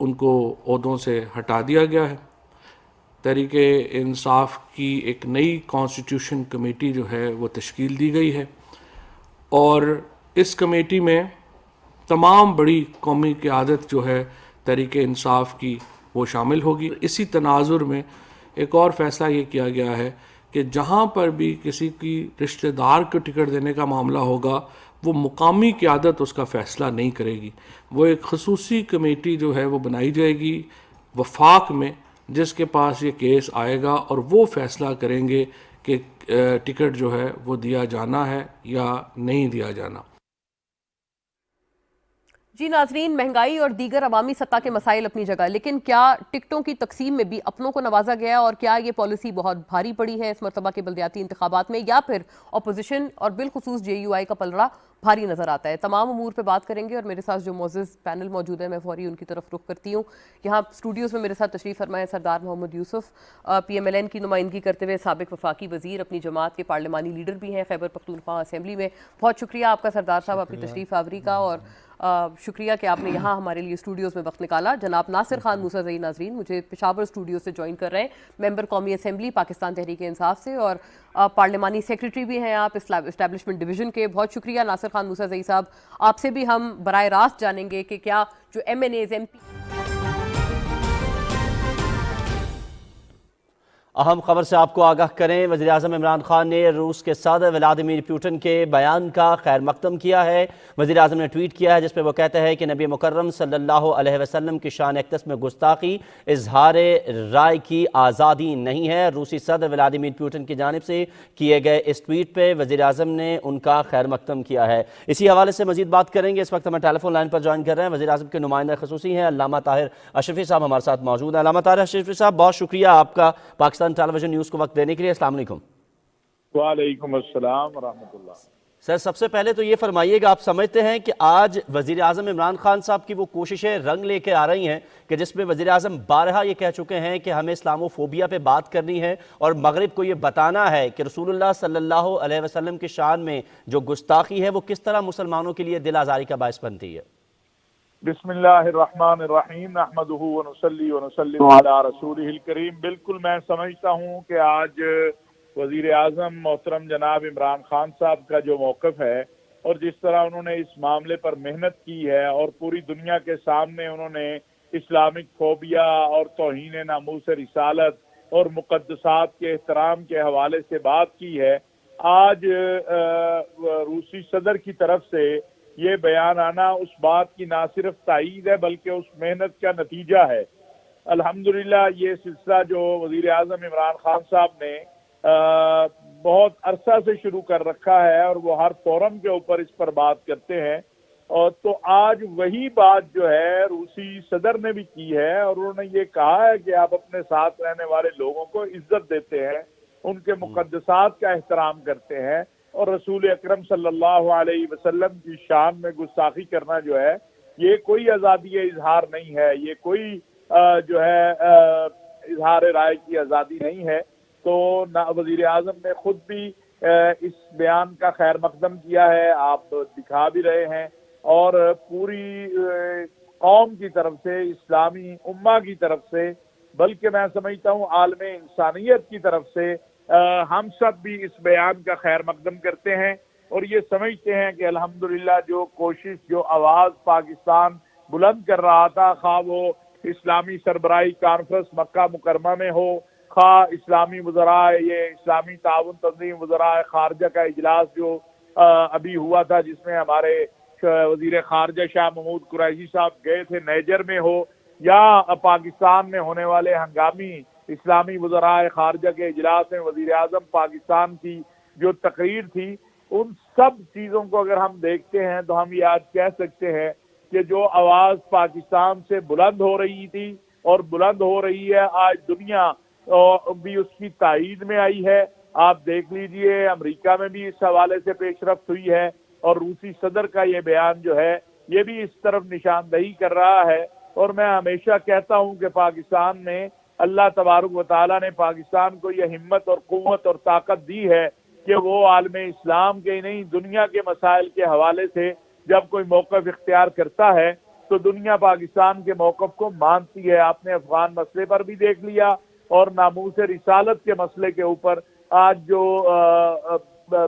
ان کو عہدوں سے ہٹا دیا گیا ہے۔ تحریک انصاف کی ایک نئی کانسٹیٹیوشن کمیٹی جو ہے وہ تشکیل دی گئی ہے، اور اس کمیٹی میں تمام بڑی قومی قیادت جو ہے تحریک انصاف کی وہ شامل ہوگی۔ اسی تناظر میں ایک اور فیصلہ یہ کیا گیا ہے کہ جہاں پر بھی کسی کی رشتہ دار کو ٹکٹ دینے کا معاملہ ہوگا، وہ مقامی قیادت اس کا فیصلہ نہیں کرے گی، وہ ایک خصوصی کمیٹی جو ہے وہ بنائی جائے گی وفاق میں، جس کے پاس یہ کیس آئے گا اور وہ فیصلہ کریں گے کہ ٹکٹ جو ہے وہ دیا جانا ہے یا نہیں دیا جانا۔ جی ناظرین، مہنگائی اور دیگر عوامی سطح کے مسائل اپنی جگہ، لیکن کیا ٹکٹوں کی تقسیم میں بھی اپنوں کو نوازا گیا، اور کیا یہ پالیسی بہت بھاری پڑی ہے اس مرتبہ کے بلدیاتی انتخابات میں، یا پھر اپوزیشن اور بالخصوص جے یو آئی کا پلڑا بھاری نظر آتا ہے؟ تمام امور پہ بات کریں گے، اور میرے ساتھ جو معزز پینل موجود ہے میں فوری ان کی طرف رخ کرتی ہوں۔ یہاں اسٹوڈیوز میں میرے ساتھ تشریف فرمائے سردار محمد یوسف، پی ایم ایل این کی نمائندگی کرتے ہوئے سابق وفاقی وزیر، اپنی جماعت کے پارلیمانی لیڈر بھی ہیں خیبر پختونخوا اسمبلی میں۔ بہت شکریہ آپ کا سردار صاحب، آپ کی تشریف آوری کا، اور شکریہ کہ آپ نے یہاں ہمارے لیے اسٹوڈیوز میں وقت نکالا۔ جناب ناصر خان موسیٰ زئی ناظرین مجھے پشاور اسٹوڈیو سے جوائن کر رہے ہیں، ممبر قومی اسمبلی پاکستان تحریک انصاف سے، اور پارلیمانی سیکریٹری بھی ہیں آپ اسٹیبلشمنٹ ڈویژن کے۔ بہت شکریہ ناصر خان موسیٰ زئی صاحب، آپ سے بھی ہم براہ راست جانیں گے کہ کیا جو M N As, M P اہم خبر سے آپ کو آگاہ کریں، وزیراعظم عمران خان نے روس کے صدر ولادیمیر پوٹن کے بیان کا خیر مقدم کیا ہے۔ وزیراعظم نے ٹویٹ کیا ہے جس پہ وہ کہتے ہیں کہ نبی مکرم صلی اللہ علیہ وسلم کی شان اقدس میں گستاخی اظہار رائے کی آزادی نہیں ہے۔ روسی صدر ولادیمیر پوٹن کی جانب سے کیے گئے اس ٹویٹ پہ وزیراعظم نے ان کا خیر مقدم کیا ہے۔ اسی حوالے سے مزید بات کریں گے۔ اس وقت ہمیں ٹیلی فون لائن پر جوائن کر رہے ہیں وزیراعظم کے نمائندہ خصوصی ہیں علامہ طاہر اشرفی صاحب، ہمارے ساتھ موجود ہیں۔ علامہ طاہر اشرفی صاحب، بہت شکریہ آپ کا پاکستان ٹیلی ویژن نیوز کو وقت دینے کے لیے۔ السلام علیکم۔ وعلیکم السلام ورحمۃ اللہ۔ سر، سب سے پہلے تو یہ فرمائیے گا، آپ سمجھتے ہیں کہ آج وزیر اعظم عمران خان صاحب کی وہ کوششیں رنگ لے کے آ رہی ہیں کہ جس میں وزیر اعظم بارہا یہ کہہ چکے ہیں کہ ہمیں اسلامو فوبیا پہ بات کرنی ہے اور مغرب کو یہ بتانا ہے کہ رسول اللہ صلی اللہ علیہ وسلم کی شان میں جو گستاخی ہے وہ کس طرح مسلمانوں کے لیے دل آزاری کا باعث بنتی ہے؟ بسم اللہ الرحمن الرحیم، نحمدہ ونصلی ونسلم علی رسولہ الکریم۔ بالکل میں سمجھتا ہوں کہ آج وزیر اعظم محترم جناب عمران خان صاحب کا جو موقف ہے اور جس طرح انہوں نے اس معاملے پر محنت کی ہے اور پوری دنیا کے سامنے انہوں نے اسلامک فوبیا اور توہین ناموس رسالت اور مقدسات کے احترام کے حوالے سے بات کی ہے، آج روسی صدر کی طرف سے یہ بیان آنا اس بات کی نہ صرف تائید ہے بلکہ اس محنت کا نتیجہ ہے۔ الحمدللہ یہ سلسلہ جو وزیر اعظم عمران خان صاحب نے بہت عرصہ سے شروع کر رکھا ہے اور وہ ہر فورم کے اوپر اس پر بات کرتے ہیں، اور تو آج وہی بات جو ہے روسی صدر نے بھی کی ہے، اور انہوں نے یہ کہا ہے کہ آپ اپنے ساتھ رہنے والے لوگوں کو عزت دیتے ہیں، ان کے مقدسات کا احترام کرتے ہیں، اور رسول اکرم صلی اللہ علیہ وسلم کی شان میں گستاخی کرنا جو ہے یہ کوئی آزادی اظہار نہیں ہے، یہ کوئی جو ہے اظہار رائے کی آزادی نہیں ہے۔ تو وزیر اعظم نے خود بھی اس بیان کا خیر مقدم کیا ہے، آپ دکھا بھی رہے ہیں، اور پوری قوم کی طرف سے، اسلامی امہ کی طرف سے، بلکہ میں سمجھتا ہوں عالم انسانیت کی طرف سے ہم سب بھی اس بیان کا خیر مقدم کرتے ہیں، اور یہ سمجھتے ہیں کہ الحمدللہ جو کوشش، جو آواز پاکستان بلند کر رہا تھا، خواہ وہ اسلامی سربراہی کانفرنس مکہ مکرمہ میں ہو، خواہ اسلامی وزراء، یہ اسلامی تعاون تنظیم وزراء خارجہ کا اجلاس جو ابھی ہوا تھا جس میں ہمارے وزیر خارجہ شاہ محمود قریشی صاحب گئے تھے نیجر میں ہو، یا پاکستان میں ہونے والے ہنگامی اسلامی وزراء خارجہ کے اجلاس میں وزیر اعظم پاکستان کی جو تقریر تھی، ان سب چیزوں کو اگر ہم دیکھتے ہیں تو ہم یہ آج کہہ سکتے ہیں کہ جو آواز پاکستان سے بلند ہو رہی تھی اور بلند ہو رہی ہے، آج دنیا بھی اس کی تائید میں آئی ہے۔ آپ دیکھ لیجئے امریکہ میں بھی اس حوالے سے پیش رفت ہوئی ہے، اور روسی صدر کا یہ بیان جو ہے یہ بھی اس طرف نشاندہی کر رہا ہے۔ اور میں ہمیشہ کہتا ہوں کہ پاکستان میں اللہ تبارک و تعالیٰ نے پاکستان کو یہ ہمت اور قوت اور طاقت دی ہے کہ وہ عالم اسلام کے نہیں، دنیا کے مسائل کے حوالے سے جب کوئی موقف اختیار کرتا ہے تو دنیا پاکستان کے موقف کو مانتی ہے. آپ نے افغان مسئلے پر بھی دیکھ لیا اور ناموس رسالت کے مسئلے کے اوپر آج جو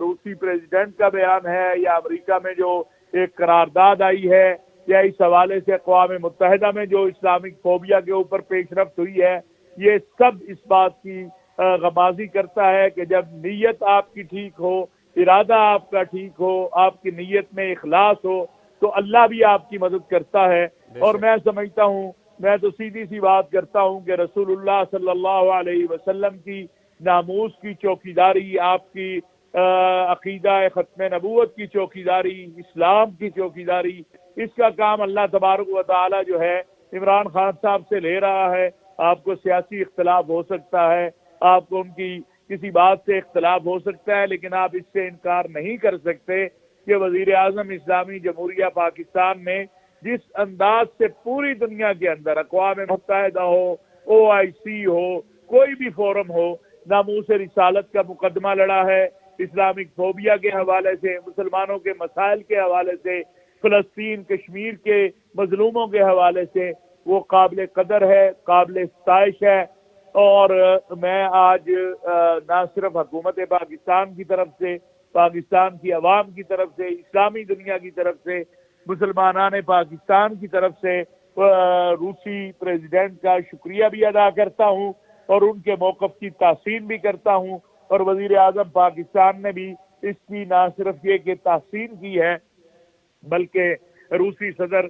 روسی پریزیڈنٹ کا بیان ہے یا امریکہ میں جو ایک قرارداد آئی ہے یا اس حوالے سے اقوام متحدہ میں جو اسلامک فوبیا کے اوپر پیش رفت ہوئی ہے، یہ سب اس بات کی غمازی کرتا ہے کہ جب نیت آپ کی ٹھیک ہو، ارادہ آپ کا ٹھیک ہو، آپ کی نیت میں اخلاص ہو تو اللہ بھی آپ کی مدد کرتا ہے. اور میں سمجھتا ہوں، میں تو سیدھی سی بات کرتا ہوں کہ رسول اللہ صلی اللہ علیہ وسلم کی ناموس کی چوکیداری، آپ کی عقیدہ ختم نبوت کی چوکیداری، اسلام کی چوکیداری، اس کا کام اللہ تبارک و تعالی جو ہے عمران خان صاحب سے لے رہا ہے. آپ کو سیاسی اختلاف ہو سکتا ہے، آپ کو ان کی کسی بات سے اختلاف ہو سکتا ہے، لیکن آپ اس سے انکار نہیں کر سکتے کہ وزیر اعظم اسلامی جمہوریہ پاکستان نے جس انداز سے پوری دنیا کے اندر اقوام متحدہ ہو، OIC ہو، کوئی بھی فورم ہو، ناموس رسالت کا مقدمہ لڑا ہے، اسلامک فوبیا کے حوالے سے، مسلمانوں کے مسائل کے حوالے سے، فلسطین کشمیر کے مظلوموں کے حوالے سے، وہ قابل قدر ہے، قابل ستائش ہے. اور میں آج نہ صرف حکومت پاکستان کی طرف سے، پاکستان کی عوام کی طرف سے، اسلامی دنیا کی طرف سے، مسلمانان پاکستان کی طرف سے روسی پریزیڈنٹ کا شکریہ بھی ادا کرتا ہوں اور ان کے موقف کی تحسین بھی کرتا ہوں. اور وزیر اعظم پاکستان نے بھی اس کی نہ صرف یہ کہ تحسین کی ہے بلکہ روسی صدر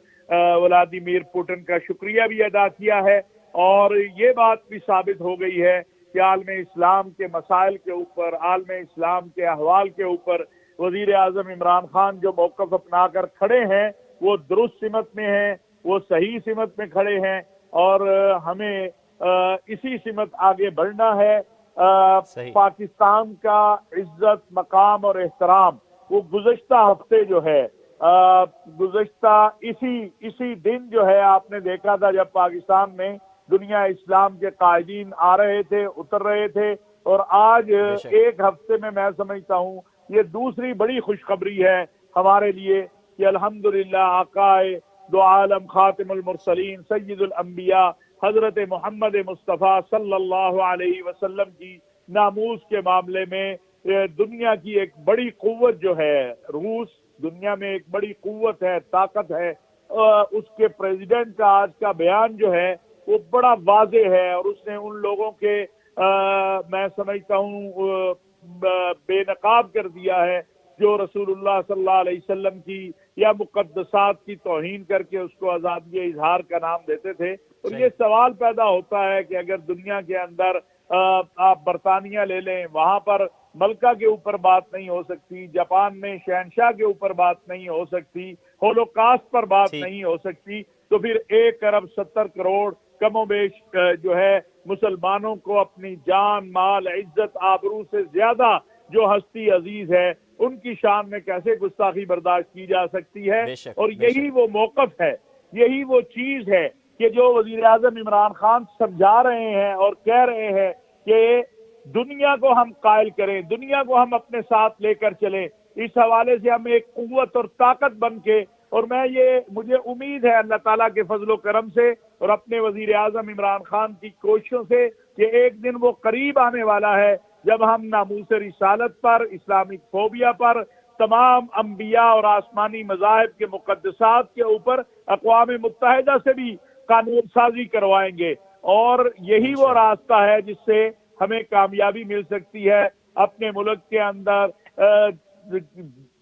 ولادیمیر پوٹن کا شکریہ بھی ادا کیا ہے. اور یہ بات بھی ثابت ہو گئی ہے کہ عالم اسلام کے مسائل کے اوپر، عالم اسلام کے احوال کے اوپر وزیر اعظم عمران خان جو موقف اپنا کر کھڑے ہیں وہ درست سمت میں ہیں، وہ صحیح سمت میں کھڑے ہیں اور ہمیں اسی سمت آگے بڑھنا ہے. پاکستان کا عزت، مقام اور احترام وہ گزشتہ ہفتے جو ہے، گزشتہ اسی دن جو ہے آپ نے دیکھا تھا جب پاکستان میں دنیا اسلام کے قائدین آ رہے تھے، اتر رہے تھے، اور آج ایک ہفتے میں سمجھتا ہوں یہ دوسری بڑی خوشخبری ہے ہمارے لیے کہ الحمدللہ آقائے دو عالم خاتم المرسلین سید الانبیاء حضرت محمد مصطفیٰ صلی اللہ علیہ وسلم کی ناموس کے معاملے میں دنیا کی ایک بڑی قوت جو ہے روس، دنیا میں ایک بڑی قوت ہے، طاقت ہے، اس کے پریزیڈنٹ کا آج کا بیان جو ہے وہ بڑا واضح ہے اور اس نے ان لوگوں کے میں سمجھتا ہوں بے نقاب کر دیا ہے جو رسول اللہ صلی اللہ علیہ وسلم کی یا مقدسات کی توہین کر کے اس کو آزادی اظہار کا نام دیتے تھے. اور یہ سوال پیدا ہوتا ہے کہ اگر دنیا کے اندر آپ برطانیہ لے لیں، وہاں پر ملکہ کے اوپر بات نہیں ہو سکتی، جاپان میں شہنشاہ کے اوپر بات نہیں ہو سکتی، ہولوکاسٹ پر بات نہیں ہو سکتی، تو پھر 1.70 کروڑ کم و بیش جو ہے مسلمانوں کو اپنی جان، مال، عزت، آبرو سے زیادہ جو ہستی عزیز ہے ان کی شان میں کیسے گستاخی برداشت کی جا سکتی ہے. اور یہی وہ موقف ہے، یہی وہ چیز ہے کہ جو وزیر اعظم عمران خان سمجھا رہے ہیں اور کہہ رہے ہیں کہ دنیا کو ہم قائل کریں، دنیا کو ہم اپنے ساتھ لے کر چلیں. اس حوالے سے ہم ایک قوت اور طاقت بن کے، اور مجھے امید ہے اللہ تعالیٰ کے فضل و کرم سے اور اپنے وزیر اعظم عمران خان کی کوششوں سے کہ ایک دن وہ قریب آنے والا ہے جب ہم ناموس رسالت پر، اسلامک فوبیا پر، تمام انبیاء اور آسمانی مذاہب کے مقدسات کے اوپر اقوام متحدہ سے بھی قانون سازی کروائیں گے. اور یہی وہ راستہ ہے جس سے ہمیں کامیابی مل سکتی ہے. اپنے ملک کے اندر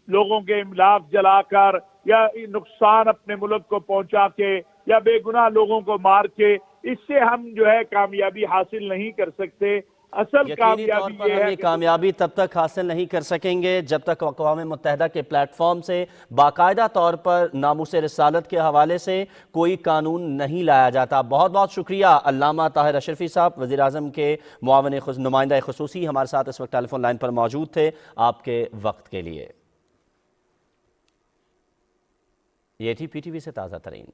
لوگوں کے املاک جلا کر یا نقصان اپنے ملک کو پہنچا کے یا بے گناہ لوگوں کو مار کے اس سے ہم جو ہے کامیابی حاصل نہیں کر سکتے. اصل کامیابی یہ ہے یہ کامیابی تب تک حاصل نہیں کر سکیں گے جب تک اقوام متحدہ کے پلیٹ فارم سے باقاعدہ طور پر ناموس رسالت کے حوالے سے کوئی قانون نہیں لایا جاتا. بہت بہت شکریہ علامہ طاہر اشرفی صاحب، وزیر اعظم کے معاون نمائندہ خصوصی، ہمارے ساتھ اس وقت ٹیلی فون لائن پر موجود تھے. آپ کے وقت کے لیے. یہ تھی PTV سے تازہ ترین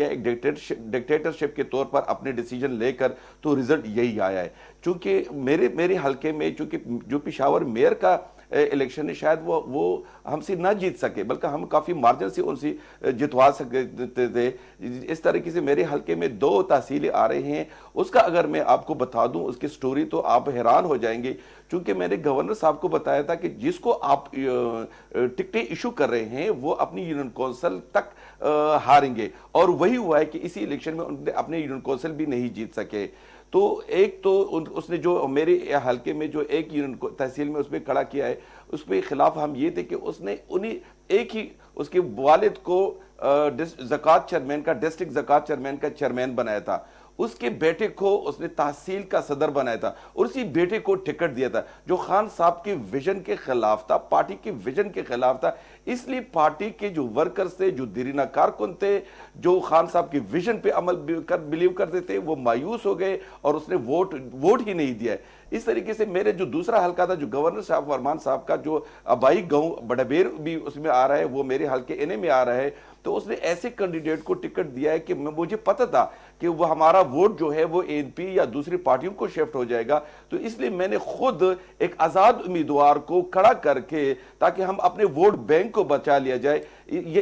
لیا ایک ڈکٹیٹرشپ کے طور پر اپنے ڈیسیجن لے کر، تو رزلٹ یہی آیا ہے. چونکہ میرے حلقے میں چونکہ جو پشاور میئر کا الیکشن ہے شاید وہ ہم سے نہ جیت سکے، بلکہ ہم کافی مارجن سے ان سے جتوا سکتے تھے. اس طریقے سے میرے حلقے میں 2 تحصیلیں آ رہے ہیں. اس کا اگر میں آپ کو بتا دوں اس کی سٹوری تو آپ حیران ہو جائیں گے، چونکہ میں نے گورنر صاحب کو بتایا تھا کہ جس کو آپ ٹکٹیں ایشو کر رہے ہیں وہ اپنی یونین کونسل تک ہاریں گے، اور وہی ہوا ہے کہ اسی الیکشن میں انہوں نے اپنے یونین کونسل بھی نہیں جیت سکے. تو ایک تو اس نے جو میرے حلقے میں جو ایک یونین تحصیل میں اس میں کھڑا کیا ہے، اس پہ خلاف ہم یہ تھے کہ اس نے ایک ہی اس کے والد کو زکوٰۃ چیئرمین کا ڈسٹرکٹ زکوٰۃ چیئرمین کا چیئرمین بنایا تھا، اس کے بیٹے کو اس نے تحصیل کا صدر بنایا تھا، اور اسی بیٹے کو ٹکٹ دیا تھا جو خان صاحب کے ویژن کے خلاف تھا، پارٹی کے ویژن کے خلاف تھا. اس لیے پارٹی کے جو ورکرز تھے، جو دیرینہ کارکن تھے، جو خان صاحب کے ویژن پہ عمل بلیو کرتے تھے، وہ مایوس ہو گئے اور اس نے ووٹ ہی نہیں دیا ہے. اس طریقے سے میرے جو دوسرا حلقہ تھا جو گورنر صاحب فرمان صاحب کا، جو آبائی گاؤں بڑبیر بھی اس میں آ رہا ہے، وہ میرے حلقے انے میں آ رہا ہے، تو اس نے ایسے کینڈیڈیٹ کو ٹکٹ دیا ہے کہ مجھے پتہ تھا کہ وہ ہمارا ووٹ جو ہے وہ ANP یا دوسری پارٹیوں کو شفٹ ہو جائے گا. تو اس لیے میں نے خود ایک آزاد امیدوار کو کھڑا کر کے تاکہ ہم اپنے ووٹ بینک کو بچا لیا جائے.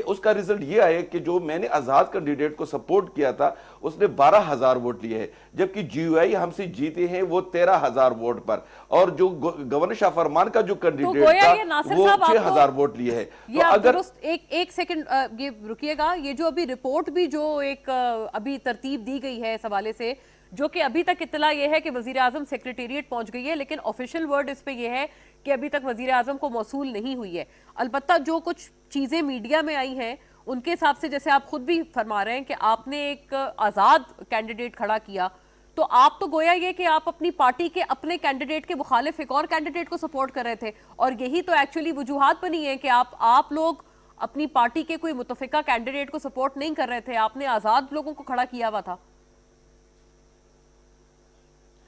اس کا رزلٹ یہ آئے کہ جو میں نے آزاد کینڈیڈیٹ کو سپورٹ کیا تھا اس نے 12,000 ووٹ لیے ہیں، جبکہ GUI ہم سے جیتے ہیں وہ 13,000 ووٹ پر، اور جو گورنر شاہ فرمان کا جو کینڈیڈیٹ تھا وہ 6,000 ووٹ لیے ہیں. تو اگر ایک سیکنڈ یہ رکیے گا، یہ جو ابھی رپورٹ بھی جو ایک ابھی ترتیب دی گئی ہے اس حوالے سے، جو کہ ابھی تک اطلاع یہ ہے کہ وزیراعظم سیکریٹریٹ پہنچ گئی ہے، لیکن آفیشیل ورڈ اس پہ یہ ہے کہ ابھی تک وزیراعظم کو موصول نہیں ہوئی ہے. البتہ جو کچھ چیزیں میڈیا میں آئی ہیں ان کے حساب سے، جیسے آپ خود بھی فرما رہے ہیں کہ آپ نے ایک آزاد کینڈیڈیٹ کھڑا کیا، تو آپ تو گویا یہ کہ آپ اپنی پارٹی کے اپنے کینڈیڈیٹ کے مخالف ایک اور کینڈیڈیٹ کو سپورٹ کر رہے تھے، اور یہی تو ایکچولی وجوہات بنی ہے کہ آپ لوگ اپنی پارٹی کے کوئی متفقہ کینڈیڈیٹ کو سپورٹ نہیں کر رہے تھے، آپ نے آزاد لوگوں کو کھڑا کیا ہوا تھا.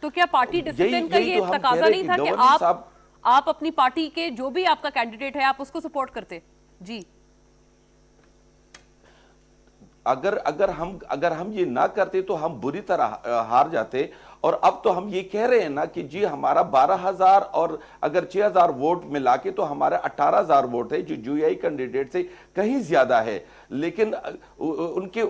تو کیا پارٹی ڈسپلن کا یہ تقاضا نہیں تھا کہ آپ اپنی پارٹی کے جو بھی آپ کا کینڈیڈیٹ ہے آپ اس کو سپورٹ کرتے؟ جی اگر ہم یہ نہ کرتے تو ہم بری طرح ہار جاتے. اور اب تو ہم یہ کہہ رہے ہیں نا کہ جی ہمارا 12,000 اور اگر 6,000 ووٹ ملا کے تو ہمارا 18,000 ووٹ ہے، جو GUI کینڈیڈیٹ سے کہیں زیادہ ہے. لیکن ان کے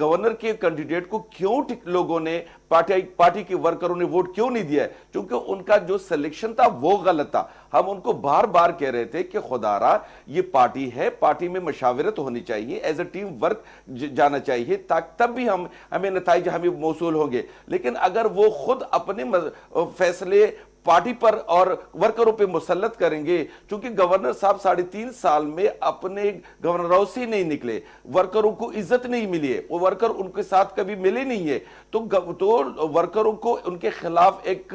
گورنر کے کینڈیڈیٹ کو کیوں لوگوں نے پارٹی کے ورکروں نے ووٹ کیوں نہیں دیا ہے؟ چونکہ ان کا جو سلیکشن تھا وہ غلط تھا. ہم ان کو بار بار کہہ رہے تھے کہ خدا را یہ پارٹی ہے، پارٹی میں مشاورت ہونی چاہیے، ایز اے ٹیم ورک جانا چاہیے، تب بھی ہمیں نتائج ہمیں موصول ہوں گے. لیکن اگر وہ خود اپنے فیصلے پارٹی پر اور ورکروں پہ مسلط کریں گے، چونکہ گورنر صاحب 3.5 سال میں اپنے گورنروں سے نہیں نکلے، ورکروں کو عزت نہیں ملی ہے، وہ ورکر ان کے ساتھ کبھی ملے نہیں ہے، تو ورکروں کو ان کے خلاف ایک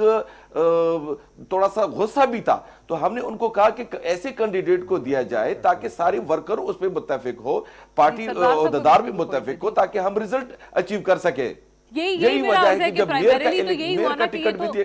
تھوڑا سا غصہ بھی تھا. تو ہم نے ان کو کہا کہ ایسے کینڈیڈیٹ کو دیا جائے تاکہ سارے ورکر اس پہ متفق ہو، پارٹی عہدیدار بھی متفق ہو، تاکہ ہم رزلٹ اچیو کر سکے. یہی وجہ ہے کہ جب میئر کا ٹکٹ بھی دیا.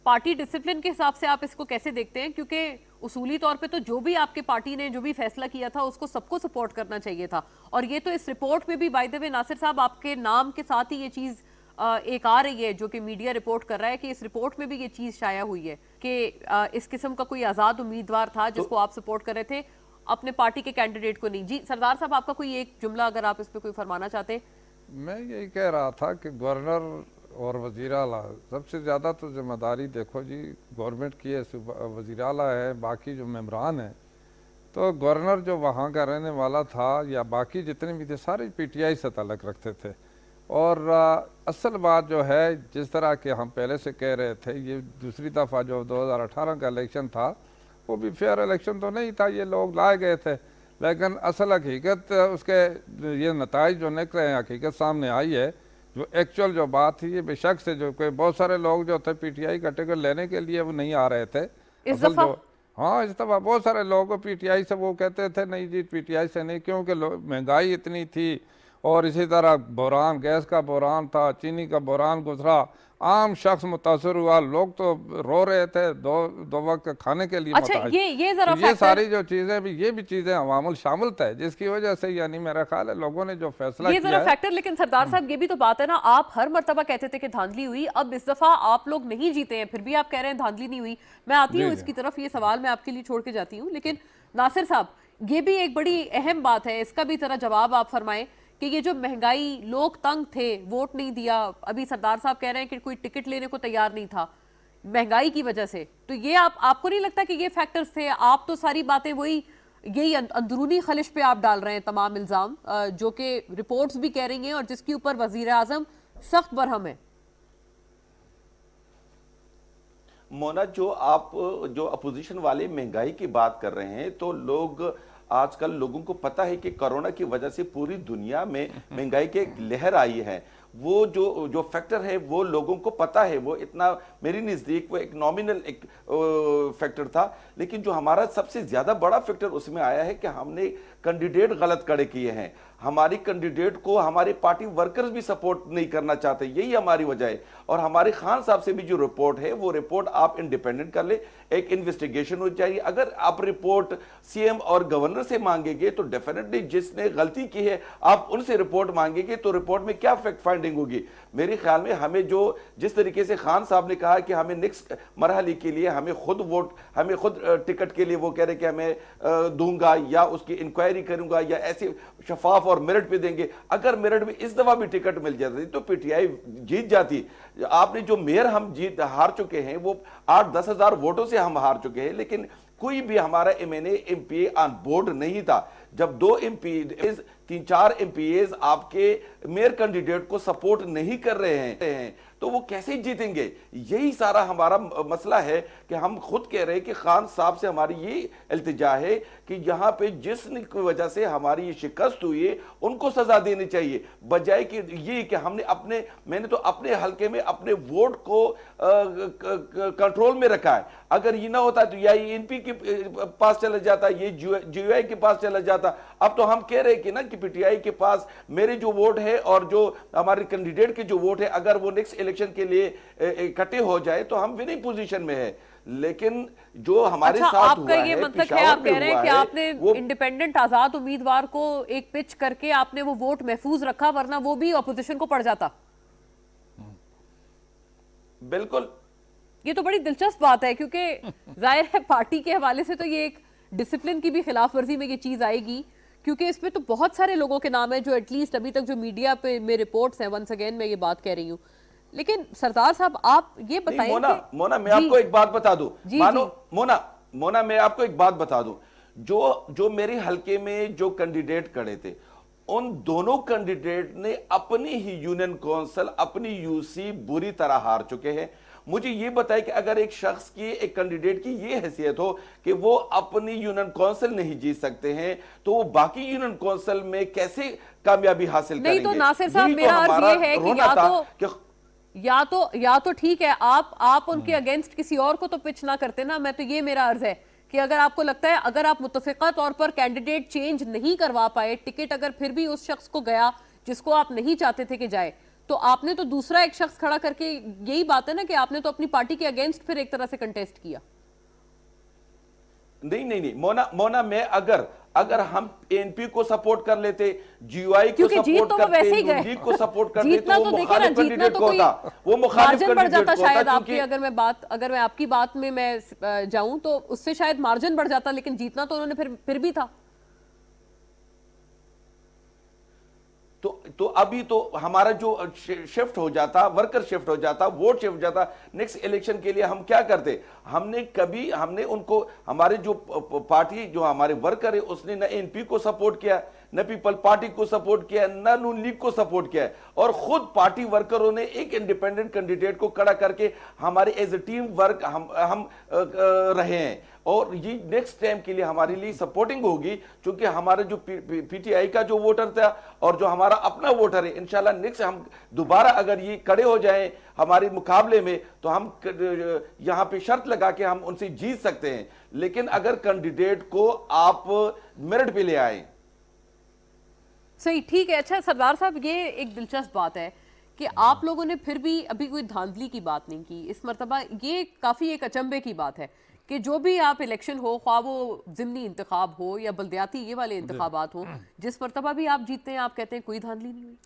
پارٹی ڈسپلن کے حساب سے آپ اس کو کیسے دیکھتے ہیں؟ کیونکہ اصولی طور پہ تو جو بھی آپ کے پارٹی نے جو بھی فیصلہ کیا تھا اس کو سب کو سپورٹ کرنا چاہیے تھا، اور یہ تو اس رپورٹ میں بھی بائی دی وے ناصر صاحب آپ کے نام کے ساتھ ہی یہ چیز ایک آ رہی ہے جو کہ میڈیا رپورٹ کر رہا ہے کہ اس رپورٹ میں بھی یہ چیز شائع ہوئی ہے کہ اس قسم کا کوئی آزاد امیدوار تھا جس کو آپ سپورٹ کر رہے تھے، اپنے پارٹی کے کینڈیڈیٹ کو نہیں. جی سردار صاحب آپ کا کوئی ایک جملہ اگر آپ اس پہ کوئی فرمانا چاہتے ہیں. میں یہی کہہ رہا تھا کہ گورنر اور وزیر اعلیٰ سب سے زیادہ تو ذمہ داری دیکھو جی گورنمنٹ کی ہے، وزیر اعلیٰ ہے، باقی جو ممبران ہیں. تو گورنر جو وہاں کا رہنے والا تھا یا باقی جتنے بھی تھے سارے PTI سے تعلق رکھتے تھے. اور اصل بات جو ہے جس طرح کہ ہم پہلے سے کہہ رہے تھے، یہ دوسری دفعہ جو 2018 کا الیکشن تھا وہ بھی فیئر الیکشن تو نہیں تھا، یہ لوگ لائے گئے تھے، لیکن اصل حقیقت اس کے یہ نتائج جو نکلے ہیں، حقیقت سامنے آئی ہے. جو ایکچول جو بات تھی یہ بے شک سے جو کہ بہت سارے لوگ جو تھے PTI کا ٹکٹ لینے کے لیے وہ نہیں آ رہے تھے. اس دفعہ بہت سارے لوگ PTI سے وہ کہتے تھے نہیں جی PTI سے نہیں، کیونکہ مہنگائی اتنی تھی، اور اسی طرح بحران، گیس کا بحران تھا، چینی کا بحران گزرا، عام شخص متاثر ہوا, لوگ تو رو رہے تھے, دو وقت کھانے کے لیے اچھا محتاج. یہ ذرا یہ ساری جو چیزیں بھی, یہ بھی چیزیں عوامل شامل ہے, جس کی وجہ سے یعنی میرا خیال ہے لوگوں نے جو فیصلہ یہ کیا ذرا ہے. فیکٹر. لیکن سردار صاحب یہ بھی تو بات ہے نا, آپ ہر مرتبہ کہتے تھے کہ دھاندلی ہوئی, اب اس دفعہ آپ لوگ نہیں جیتے ہیں, پھر بھی آپ کہہ رہے ہیں دھاندلی نہیں ہوئی. میں آتی ہوں اس کی طرف, یہ سوال میں آپ کے لیے چھوڑ کے جاتی ہوں. لیکن ناصر صاحب یہ بھی ایک بڑی اہم بات ہے, اس کا بھی ذرا جواب آپ فرمائیں کہ یہ جو مہنگائی, لوگ تنگ تھے, ووٹ نہیں دیا, ابھی سردار صاحب کہہ رہے ہیں کہ کوئی ٹکٹ لینے کو تیار نہیں تھا مہنگائی کی وجہ سے, تو یہ آپ کو نہیں لگتا کہ یہ فیکٹرز تھے؟ آپ تو ساری باتیں وہی, یہی اندرونی خلش پہ آپ ڈال رہے ہیں تمام الزام, جو کہ رپورٹس بھی کہہ رہی ہیں اور جس کے اوپر وزیر اعظم سخت برہم ہے. مونا, جو اپوزیشن والے مہنگائی کی بات کر رہے ہیں, تو لوگ آج کل لوگوں کو پتا ہے کہ کرونا کی وجہ سے پوری دنیا میں مہنگائی کی ایک لہر آئی ہے. وہ جو فیکٹر ہے وہ لوگوں کو پتا ہے, وہ اتنا میری نزدیک وہ ایک نامینل ایک فیکٹر تھا. لیکن جو ہمارا سب سے زیادہ بڑا فیکٹر اس میں آیا ہے کہ ہم نے کینڈیڈیٹ غلط کھڑے کیے ہیں. ہماری کینڈیڈیٹ کو ہمارے پارٹی ورکرز بھی سپورٹ نہیں کرنا چاہتے, یہی ہماری وجہ ہے. اور ہمارے خان صاحب سے بھی جو رپورٹ ہے, وہ رپورٹ آپ انڈیپینڈنٹ کر لیں, ایک انویسٹیگیشن ہو چاہیے. اگر آپ رپورٹ سی ایم اور گورنر سے مانگیں گے تو ڈیفینیٹلی جس نے غلطی کی ہے آپ ان سے رپورٹ مانگیں گے, تو رپورٹ میں کیا فیکٹ فائنڈنگ ہوگی؟ میرے خیال میں ہمیں جس طریقے سے خان صاحب نے کہا کہ ہمیں نیکسٹ مرحلے کے لیے ہمیں خود ٹکٹ کے لیے وہ کہہ رہے کہ ہمیں دوں گا, یا اس کی انکوائری کروں گا, یا ایسے شفاف اور میرٹ پہ دیں گے. اگر میرٹ میں اس دفعہ بھی ٹکٹ مل جاتی تو پی ٹی آئی جیت جاتی. آپ نے جو میئر ہم ہار چکے ہیں وہ 8-10 ہزار ووٹوں سے ہم ہار چکے ہیں, لیکن کوئی بھی ہمارا M P a on board نہیں تھا. جب 2 M P As 3-4 M P As آپ کے میئر کینڈیڈیٹ کو سپورٹ نہیں کر رہے ہیں تو وہ کیسے جیتیں گے؟ یہی سارا ہمارا مسئلہ ہے کہ ہم خود کہہ رہے ہیں کہ خان صاحب سے ہماری یہ التجا ہے کہ یہاں پہ جس کی وجہ سے ہماری یہ شکست ہوئی ہے ان کو سزا دینی چاہیے, بجائے کہ یہ کہ میں نے تو اپنے حلقے میں اپنے ووٹ کو کنٹرول میں رکھا ہے. اگر یہ نہ ہوتا تو یا این پی کے پاس چلا جاتا, یہ جی یو آئی کے پاس چلا جاتا. اب تو ہم کہہ رہے کہ نا کہ پی ٹی آئی کے پاس میرے جو ووٹ ہے اور جو ہمارے کینڈیڈیٹ کے جو ووٹ ہے, اگر وہ نیکسٹ الیکشن کے لیے اکٹھے ہو جائے تو ہم وننگ پوزیشن میں ہے. لیکن جو ہمارے ساتھ ہوا ہے, آپ کا یہ مطلب ہے, آپ کہہ رہے ہیں کہ آپ نے انڈیپینڈنٹ آزاد امیدوار کو ایک پچ کر کے آپ نے وہ ووٹ محفوظ رکھا, ورنہ وہ بھی اپوزیشن کو پڑ جاتا. بالکل, یہ تو بڑی دلچسپ بات ہے, کیونکہ ظاہر ہے پارٹی کے حوالے سے تو یہ ایک ڈسپلن کی بھی خلاف ورزی میں یہ چیز آئے گی, کیونکہ اس میں تو بہت سارے لوگوں کے نام ہیں جو ایٹ لیسٹ ابھی تک جو میڈیا پہ میں رپورٹس ہیں, ونس اگین میں یہ بات کہہ رہی ہوں. لیکن سردار صاحب آپ یہ بتائیں کہ مونا میں آپ کو ایک بات بتا دوں, مونا میں آپ کو ایک بات بتا دوں, جو میرے حلقے میں جو کینڈیڈیٹ کھڑے تھے ان دونوں کینڈیڈیٹ نے اپنی ہی یونین کونسل, اپنی یو سی بری طرح ہار چکے ہیں. مجھے یہ بتائے کہ اگر ایک شخص کی, ایک کینڈیڈیٹ کی یہ حیثیت ہو کہ وہ اپنی یونین کونسل نہیں جیت سکتے ہیں, تو وہ باقی یونین کونسل میں کیسے کامیابی حاصل کریں گے؟ نہیں تو ناصر صاحب میرا عرض یہ ہے کہ یا تو ٹھیک ہے آپ ان کے اگینسٹ کسی اور کو تو پچ نہ کرتے نا. میں تو یہ میرا عرض ہے کہ اگر آپ کو لگتا ہے, اگر آپ متفقہ طور پر کینڈیڈیٹ چینج نہیں کروا پائے, ٹکٹ اگر پھر بھی اس شخص کو گیا جس کو آپ نہیں چاہتے تھے کہ جائے, تو آپ نے تو دوسرا ایک شخص کھڑا کر کے, یہی بات ہے نا کہ آپ نے تو اپنی پارٹی کے اگینسٹ پھر ایک طرح سے کنٹیسٹ کیا. نہیں مونا, میں اگر ہم این پی کو سپورٹ کر لیتے, جی یو آئی کو سپورٹ کرتے, نون لیگ کو سپورٹ کرتے, تو وہ مخالف کینڈیڈیٹ کو ہوتا, وہ مخالف کینڈیڈیٹ کو ہوتا. شاید آپ کی اگر میں آپ کی بات میں جاؤں تو اس سے شاید مارجن بڑھ جاتا, لیکن جیتنا تو انہوں نے پھر بھی تھا. تو ابھی تو ہمارا جو شفٹ ہو جاتا, ورکر شفٹ ہو جاتا, ووٹ شفٹ ہو جاتا, نیکسٹ الیکشن کے لیے ہم کیا کرتے؟ ہم نے ان کو, ہمارے جو پارٹی جو ہمارے ورکر ہے اس نے نہ این پی کو سپورٹ کیا, نہ پیپل پارٹی کو سپورٹ کیا, نہ نون لیگ کو سپورٹ کیا, اور خود پارٹی ورکروں نے ایک انڈیپینڈنٹ کینڈیڈیٹ کو کھڑا کر کے ہمارے ایز اے ٹیم ورک ہم رہے ہیں. اور یہ نیکسٹ ٹائم کے لیے ہمارے لیے سپورٹنگ ہوگی, چونکہ ہمارا جو پی ٹی آئی کا جو ووٹر تھا اور جو ہمارا اپنا ووٹر ہے, انشاءاللہ نیکسٹ ہم دوبارہ اگر یہ کڑے ہو جائیں ہمارے مقابلے میں تو ہم یہاں پہ شرط لگا کے ہم ان سے جیت سکتے ہیں. لیکن اگر کینڈیڈیٹ کو آپ میرٹ پہ لے آئیں. صحیح, ٹھیک ہے. اچھا سردار صاحب, یہ ایک دلچسپ بات ہے کہ آپ لوگوں نے پھر بھی ابھی کوئی دھاندلی کی بات نہیں کی اس مرتبہ. یہ کافی ایک اچنبے کی بات ہے کہ جو بھی آپ الیکشن ہو، خواہ وہ ضمنی انتخاب ہو یا بلدیاتی یہ والے انتخابات ہوں، جس مرتبہ بھی آپ جیتے ہیں آپ کہتے ہیں کوئی دھاندلی نہیں ہوئی.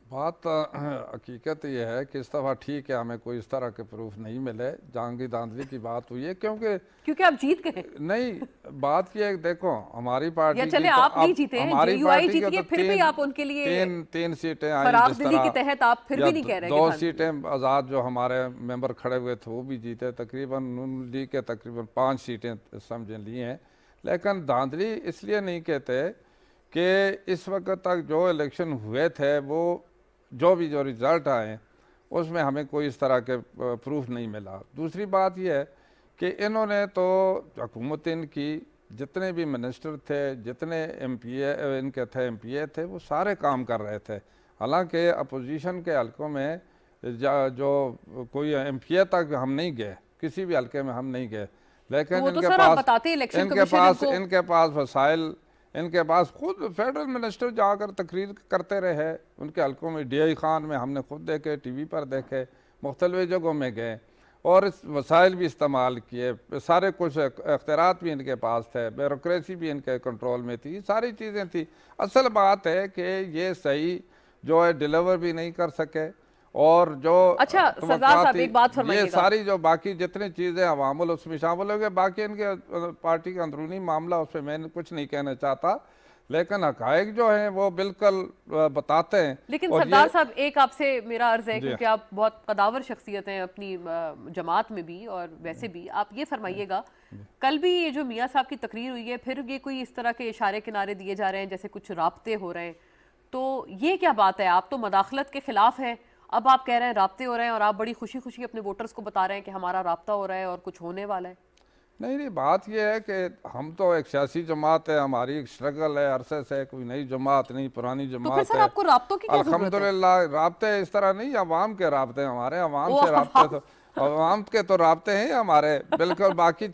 بات حقیقت یہ ہے کہ اس دفعہ ٹھیک ہے ہمیں کوئی اس طرح کے پروف نہیں ملے جہاں کی دھاندلی کی بات ہوئی ہے، کیونکہ آپ جیت گئے. نہیں بات یہ ہے دیکھو ہماری پارٹی یا چلے آپ نہیں جیتے ہیں، جے یو آئی جیت گئے، پھر بھی آپ ان کے لیے تین سیٹیں آئیں جس فراخدلی کے طرح، تحت آپ پھر بھی نہیں کہہ رہے دو سیٹیں آزاد جو ہمارے ممبر کھڑے ہوئے تھے وہ بھی جیتے، تقریباً نون لیگ کے تقریباً 5 سیٹیں سمجھیں لی ہیں. لیکن دھاندلی اس لیے نہیں کہتے کہ اس وقت تک جو الیکشن ہوئے تھے وہ جو ریزلٹ آئے اس میں ہمیں کوئی اس طرح کے پروف نہیں ملا. دوسری بات یہ ہے کہ انہوں نے تو حکومت ان کی جتنے بھی منسٹر تھے، جتنے ایم پی اے ان کے تھے، ایم پی اے تھے، وہ سارے کام کر رہے تھے. حالانکہ اپوزیشن کے حلقوں میں جو کوئی ایم پی اے تک ہم نہیں گئے، کسی بھی حلقے میں ہم نہیں گئے، لیکن ان کے پاس وسائل، ان کے پاس خود فیڈرل منسٹر جا کر تقریر کرتے رہے ان کے حلقوں میں. ڈی آئی خان میں ہم نے خود دیکھے، ٹی وی پر دیکھے، مختلف جگہوں میں گئے اور اس وسائل بھی استعمال کیے، سارے کچھ اختیارات بھی ان کے پاس تھے، بیوروکریسی بھی ان کے کنٹرول میں تھی، ساری چیزیں تھی. اصل بات ہے کہ یہ صحیح جو ہے ڈیلیور بھی نہیں کر سکے اور جو یہ ساری جو باقی جتنی چیزیں عوامل اس میں شامل ہو گئے، باقی ان کے پارٹی کا اندرونی معاملہ اس پہ میں کچھ نہیں کہنا چاہتا، لیکن حقائق جو ہیں وہ بالکل بتاتے ہیں. لیکن سردار صاحب ایک آپ سے میرا عرض ہے کیونکہ آپ بہت قداور شخصیت ہیں اپنی جماعت میں بھی اور ویسے بھی، آپ یہ فرمائیے گا کل بھی یہ جو میاں صاحب کی تقریر ہوئی ہے پھر یہ کوئی اس طرح کے اشارے کنارے دیے جا رہے ہیں جیسے کچھ رابطے ہو رہے ہیں، تو یہ کیا بات ہے؟ آپ تو مداخلت کے خلاف ہیں، اب آپ کہہ رہے ہیں رابطے ہو رہے ہیں اور آپ بڑی خوشی خوشی اپنے ووٹرز کو بتا رہے ہیں کہ ہمارا رابطہ ہو رہا ہے اور کچھ ہونے والا ہے. نہیں بات یہ ہے کہ ہم تو ایک سیاسی جماعت ہے، ہماری ایک سٹرگل ہے عرصے سے، کوئی نئی جماعت نہیں، پرانی جماعت ہے. تو پھر سر آپ کو رابطوں کی کیا ضرورت ہے؟ الحمدللہ رابطے اس طرح نہیں، عوام کے رابطے ہمارے، عوام سے رابطے تو عوام کے تو رابطے ہیں ہمارے بالکل. باقی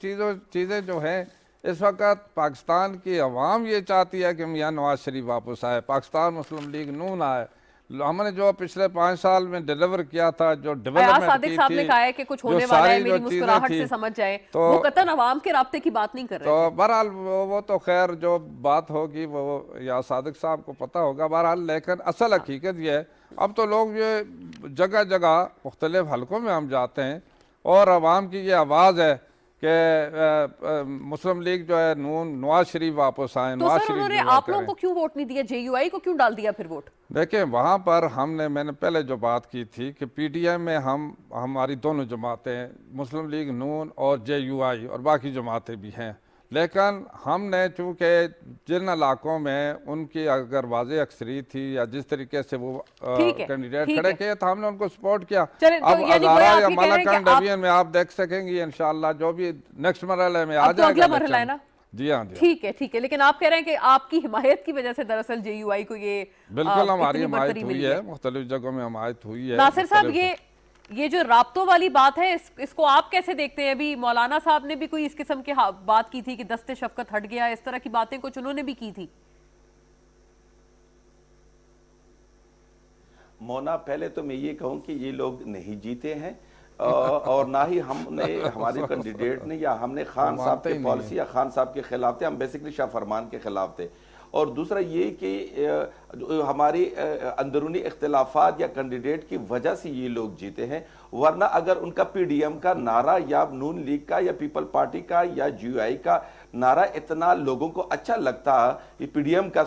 چیزیں جو ہیں اس وقت پاکستان کی عوام یہ چاہتی ہے کہ میاں نواز شریف واپس آئے، پاکستان مسلم لیگ نون آئے. ہم نے جو پچھلے 5 سال میں ڈیلیور کیا تھا، جو ڈیولپمنٹ کی تھی، صاحب نے کہا ہے کہ کچھ ہونے والا ہے، میری مسکراہٹ سے سمجھ جائے، وہ قطعاً عوام کے رابطے کی بات نہیں کر رہے. تو بہرحال وہ تو خیر جو بات ہوگی وہ یا صادق صاحب کو پتہ ہوگا. بہرحال لیکن اصل حقیقت یہ ہے اب تو لوگ یہ جگہ جگہ مختلف حلقوں میں ہم جاتے ہیں اور عوام کی یہ آواز ہے کہ مسلم لیگ جو ہے نون نواز شریف واپس آئیں. تو سر انہوں نے آپ لوگوں کو کیوں ووٹ نہیں دیا؟ جے یو آئی کو کیوں ڈال دیا پھر ووٹ؟ دیکھیں وہاں پر میں نے پہلے جو بات کی تھی کہ پی ٹی ایم میں ہماری دونوں جماعتیں، مسلم لیگ نون اور جے یو آئی اور باقی جماعتیں بھی ہیں، لیکن ہم نے چونکہ جن علاقوں میں ان کی اگر واضح اکثریت تھی یا جس طریقے سے وہ کینڈیڈیٹ کھڑے کیے تھا ہم نے ان کو سپورٹ کیا. اب ہزارہ یا مالاکنڈ ڈویژن میں آپ دیکھ سکیں گی انشاءاللہ جو بھی نیکسٹ مرحلے میں آ جائے گا. اگلا مرحلہ ہے نا؟ جی ہاں ٹھیک ہے لیکن آپ کہہ رہے ہیں کہ آپ کی حمایت کی وجہ سے دراصل جے یو آئی کو یہ بالکل ہماری حمایت ہوئی ہے، مختلف جگہوں میں حمایت ہوئی ہے. ناصر صاحب یہ جو رابطوں والی بات ہے اس کو آپ کیسے دیکھتے ہیں؟ ابھی مولانا صاحب نے بھی کوئی اس قسم کی بات کی تھی کہ دست شفقت ہٹ گیا، اس طرح کی باتیں کچھ انہوں نے بھی کی تھی. مونا پہلے تو میں یہ کہوں کہ یہ لوگ نہیں جیتے ہیں اور نہ ہی ہم نے ہمارے کینڈیڈیٹ نے یا ہم نے خان صاحب کی پالیسی یا خان صاحب کے خلاف تھے، ہم بیسیکلی شاہ فرمان کے خلاف تھے. اور دوسرا یہ کہ ہماری اندرونی اختلافات یا کینڈیڈیٹ کی وجہ سے یہ لوگ جیتے ہیں، ورنہ اگر ان کا پی ڈی ایم کا نعرہ یا نون لیگ کا یا پیپل پارٹی کا یا جی یو آئی کا نعرہ اتنا لوگوں کو اچھا لگتا ہے، پی ڈی ایم کا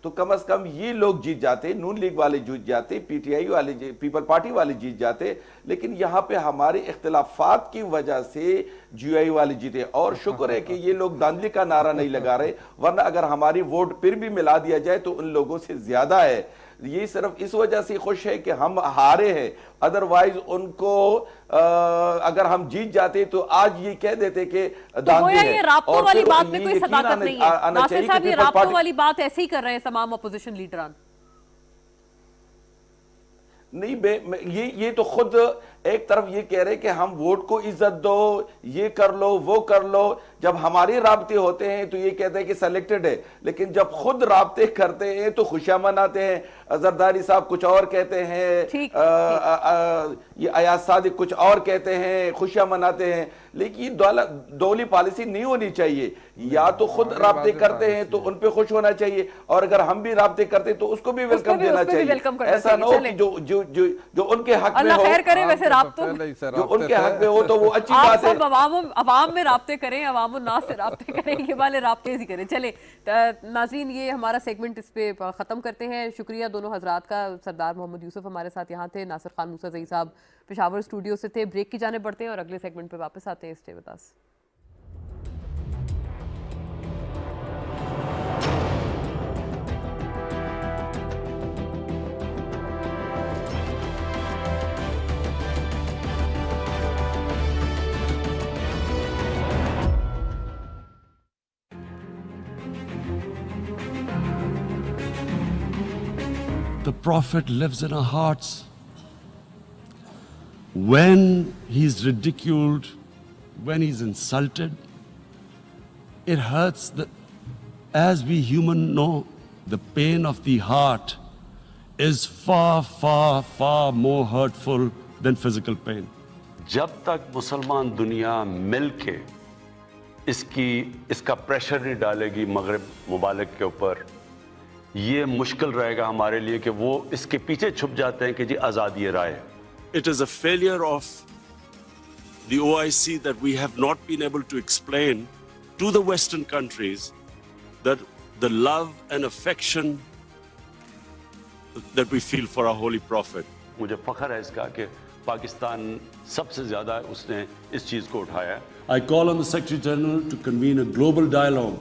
تو کم از کم یہ لوگ جیت جاتے، نون لیگ والے جیت جاتے، پی ٹی آئی والے پیپل پارٹی والے جیت جاتے. لیکن یہاں پہ ہمارے اختلافات کی وجہ سے جی یو آئی والے جیتے. اور شکر ہے کہ یہ لوگ دھاندلی کا نعرہ نہیں لگا رہے، ورنہ اگر ہماری ووٹ پھر بھی ملا دیا جائے تو ان لوگوں سے زیادہ ہے. یہ صرف اس وجہ سے خوش ہے کہ ہم ہارے ہیں، ادروائز ان کو اگر ہم جیت جاتے تو آج یہ کہہ دیتے کہ دھاندلی ہے. یہ رابطوں والی بات میں کوئی صداقت نہیں ہے ناصر صاحب، یہ رابطوں والی بات ایسے ہی کر رہے ہیں تمام اپوزیشن لیڈران. نہیں یہ تو خود ایک طرف یہ کہہ رہے کہ ہم ووٹ کو عزت دو، یہ کر لو وہ کر لو، جب ہمارے رابطے ہوتے ہیں تو یہ کہتے ہیں کہ سلیکٹڈ ہے، لیکن جب خود رابطے کرتے ہیں تو خوشیاں مناتے ہیں۔ زرداری صاحب کچھ اور کہتے ہیں، یہ ایاز صادق کچھ اور کہتے ہیں، خوشیاں مناتے ہیں، لیکن یہ دولی پالیسی نہیں ہونی چاہیے۔ یا تو خود رابطے کرتے ہیں تو ان پہ خوش ہونا چاہیے، اور اگر ہم بھی رابطے کرتے ہیں تو اس کو بھی ویلکم دینا چاہیے۔ ایسا نہ ہو کہ جو ان کے حق میں اللہ ہو، خیر کرے۔ ویسے جو ان کے حق میں ہو تو وہ اچھی بات ہے۔ عوام میں رابطے کریں، عوام الناس سے رابطے کریں، یہ والے رابطے ہی کریں۔ چلیں ناظرین، یہ ہمارا سیگمنٹ اس پہ ختم کرتے ہیں۔ شکریہ دونوں حضرات کا۔ سردار محمد یوسف ہمارے ساتھ یہاں تھے، ناصر خان موسیٰ صاحب پشاور اسٹوڈیو سے تھے۔ بریک کی جانب بڑھتے ہیں اور اگلے سیگمنٹ پہ واپس آتے ہیں۔ Stay with us. The Prophet lives in our hearts. When he's ridiculed, when he's insulted, it hurts. As we humans know, the pain of the heart is far, far, far more hurtful than physical pain. جب تک مسلمان دنیا مل کے اس کا pressure نہیں ڈالے گی مغرب ممالک کے اوپر، یہ مشکل رہے گا ہمارے لیے کہ وہ اس کے پیچھے چھپ جاتے ہیں کہ جی آزادی رائے ہے۔ It is a failure of the OIC that we have not been able to explain to the Western countries that the love and affection that we feel for our Holy Prophet. مجھے فخر ہے اس کا کہ پاکستان سب سے زیادہ اس نے اس چیز کو اٹھایا۔ I call on the Secretary General to convene a global dialogue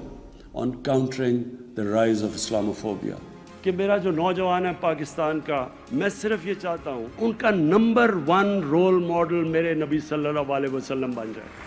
on countering the rise of Islamophobia. کہ میرا جو نوجوان ہے پاکستان کا، میں صرف یہ چاہتا ہوں ان کا نمبر 1 رول ماڈل میرے نبی صلی اللہ علیہ وسلم بن جائے۔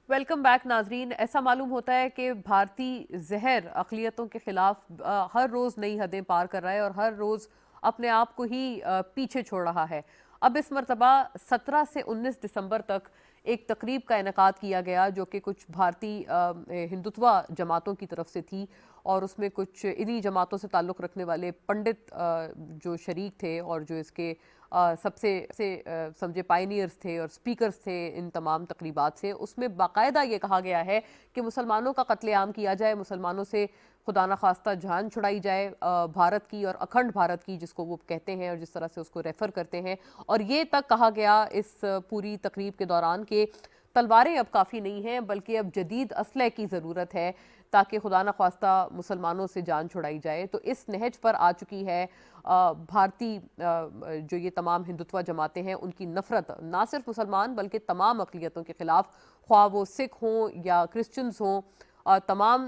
ویلکم بیک ناظرین۔ ایسا معلوم ہوتا ہے کہ بھارتی زہر اقلیتوں کے خلاف ہر روز نئی حدیں پار کر رہا ہے اور ہر روز اپنے آپ کو ہی پیچھے چھوڑ رہا ہے۔ اب اس مرتبہ 17 سے 19 دسمبر تک ایک تقریب کا انعقاد کیا گیا جو کہ کچھ بھارتی ہندوتوا جماعتوں کی طرف سے تھی، اور اس میں کچھ انہی جماعتوں سے تعلق رکھنے والے پنڈت جو شریک تھے اور جو اس کے سب سے سمجھے پائنیئرز تھے اور سپیکرز تھے ان تمام تقریبات سے۔ اس میں باقاعدہ یہ کہا گیا ہے کہ مسلمانوں کا قتل عام کیا جائے، مسلمانوں سے خدا نخواستہ جان چھڑائی جائے، بھارت کی اور اکھنڈ بھارت کی جس کو وہ کہتے ہیں اور جس طرح سے اس کو ریفر کرتے ہیں۔ اور یہ تک کہا گیا اس پوری تقریب کے دوران کہ تلواریں اب کافی نہیں ہیں بلکہ اب جدید اسلحے کی ضرورت ہے تاکہ خدا نخواستہ مسلمانوں سے جان چھڑائی جائے۔ تو اس نہج پر آ چکی ہے بھارتی جو یہ تمام ہندوتوا جماعتیں ہیں ان کی نفرت نہ صرف مسلمان بلکہ تمام اقلیتوں کے خلاف، خواہ وہ سکھ ہوں یا کرسچنز ہوں، تمام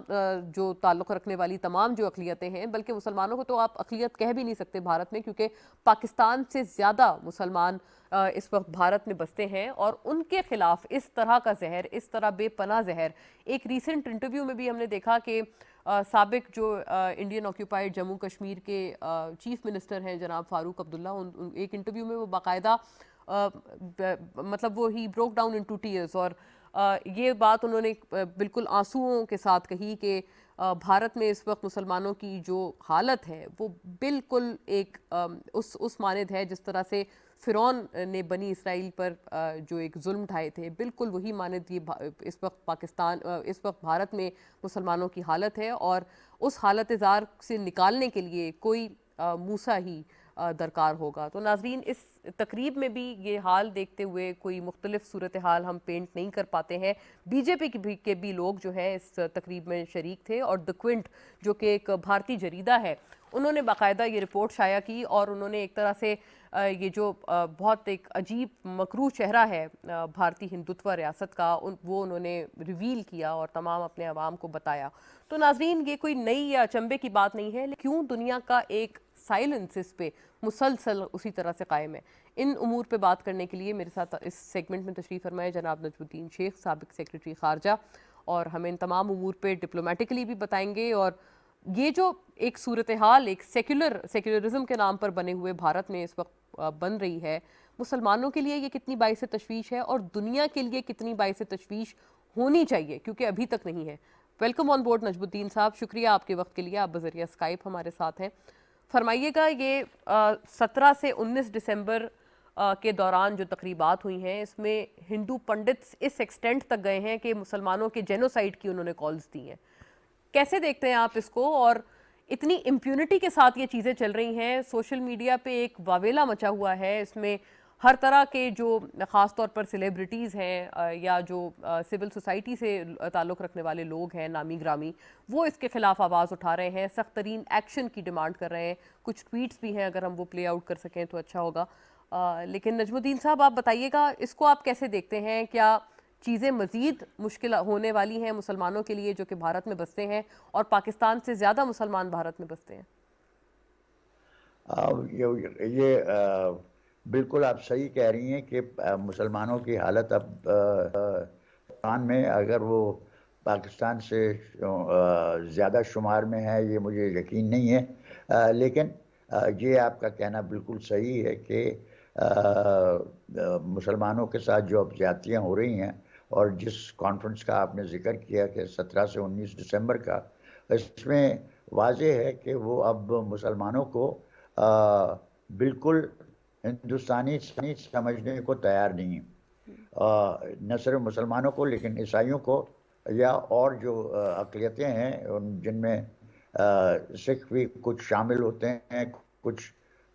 جو تعلق رکھنے والی تمام جو اقلیتیں ہیں، بلکہ مسلمانوں کو تو آپ اقلیت کہہ بھی نہیں سکتے بھارت میں، کیونکہ پاکستان سے زیادہ مسلمان اس وقت بھارت میں بستے ہیں، اور ان کے خلاف اس طرح کا زہر، اس طرح بے پناہ زہر۔ ایک ریسنٹ انٹرویو میں بھی ہم نے دیکھا کہ سابق جو انڈین آکیوپائڈ جموں کشمیر کے چیف منسٹر ہیں جناب فاروق عبداللہ، ایک انٹرویو میں وہ باقاعدہ مطلب وہ ہی بروک ڈاؤن انٹو ٹیئرز، اور یہ بات انہوں نے بالکل آنسوؤں کے ساتھ کہی کہ بھارت میں اس وقت مسلمانوں کی جو حالت ہے وہ بالکل ایک اس مانند ہے جس طرح سے فرعون نے بنی اسرائیل پر جو ایک ظلم ڈھائے تھے، بالکل وہی مانند یہ اس وقت اس وقت بھارت میں مسلمانوں کی حالت ہے، اور اس حالت زار سے نکالنے کے لیے کوئی موسیٰ ہی درکار ہوگا۔ تو ناظرین، اس تقریب میں بھی یہ حال دیکھتے ہوئے کوئی مختلف صورتحال ہم پینٹ نہیں کر پاتے ہیں۔ بی جے پی کے بھی لوگ جو ہے اس تقریب میں شریک تھے، اور دی کوئنٹ جو کہ ایک بھارتی جریدہ ہے، انہوں نے باقاعدہ یہ رپورٹ شائع کی، اور انہوں نے ایک طرح سے یہ جو بہت ایک عجیب مکروہ چہرہ ہے بھارتی ہندوتوا ریاست کا، وہ انہوں نے ریویل کیا اور تمام اپنے عوام کو بتایا۔ تو ناظرین، یہ کوئی نئی یا چنبے کی بات نہیں ہے، کیوں دنیا کا ایک سائلنس اس پہ مسلسل اسی طرح سے قائم ہے؟ ان امور پہ بات کرنے کے لیے میرے ساتھ اس سیگمنٹ میں تشریف فرمائے جناب نجم الدین شیخ، سابق سیکرٹری خارجہ، اور ہمیں ان تمام امور پہ ڈپلومیٹکلی بھی بتائیں گے، اور یہ جو ایک صورتحال ایک سیکولرزم کے نام پر بنے ہوئے بھارت میں اس وقت بن رہی ہے، مسلمانوں کے لیے یہ کتنی باعث تشویش ہے، اور دنیا کے لیے کتنی باعث تشویش ہونی چاہیے، کیونکہ ابھی تک نہیں ہے۔ ویلکم آن بورڈ نجم الدین صاحب، شکریہ آپ کے وقت کے لیے، آپ بذریعہ اسکائپ ہمارے ساتھ ہیں۔ فرمائیے گا، یہ 17 سے 19 دسمبر کے دوران جو تقریبات ہوئی ہیں، اس میں ہندو پنڈتس اس ایکسٹینٹ تک گئے ہیں کہ مسلمانوں کے جینوسائیڈ کی انہوں نے کالز دی ہیں۔ کیسے دیکھتے ہیں آپ اس کو؟ اور اتنی امپیونٹی کے ساتھ یہ چیزیں چل رہی ہیں، سوشل میڈیا پہ ایک واویلا مچا ہوا ہے، اس میں ہر طرح کے جو خاص طور پر سیلیبریٹیز ہیں یا جو سول سوسائٹی سے تعلق رکھنے والے لوگ ہیں نامی گرامی، وہ اس کے خلاف آواز اٹھا رہے ہیں، سخت ترین ایکشن کی ڈیمانڈ کر رہے ہیں۔ کچھ ٹویٹس بھی ہیں، اگر ہم وہ پلے آؤٹ کر سکیں تو اچھا ہوگا۔ لیکن نجم الدین صاحب، آپ بتائیے گا، اس کو آپ کیسے دیکھتے ہیں؟ کیا چیزیں مزید مشکل ہونے والی ہیں مسلمانوں کے لیے جو کہ بھارت میں بستے ہیں، اور پاکستان سے زیادہ مسلمان بھارت میں بستے ہیں؟ یہ بالکل آپ صحیح کہہ رہی ہیں کہ مسلمانوں کی حالت اب پاکستان میں، اگر وہ پاکستان سے زیادہ شمار میں ہے، یہ مجھے یقین نہیں ہے، لیکن یہ آپ کا کہنا بالکل صحیح ہے کہ مسلمانوں کے ساتھ جو اب زیادتیاں ہو رہی ہیں، اور جس کانفرنس کا آپ نے ذکر کیا کہ 17 سے 19 دسمبر کا، اس میں واضح ہے کہ وہ اب مسلمانوں کو بالکل ہندوستانی سمجھنے کو تیار نہیں ہیں، نہ صرف مسلمانوں کو لیکن عیسائیوں کو، یا اور جو اقلیتیں ہیں جن میں سکھ بھی کچھ شامل ہوتے ہیں،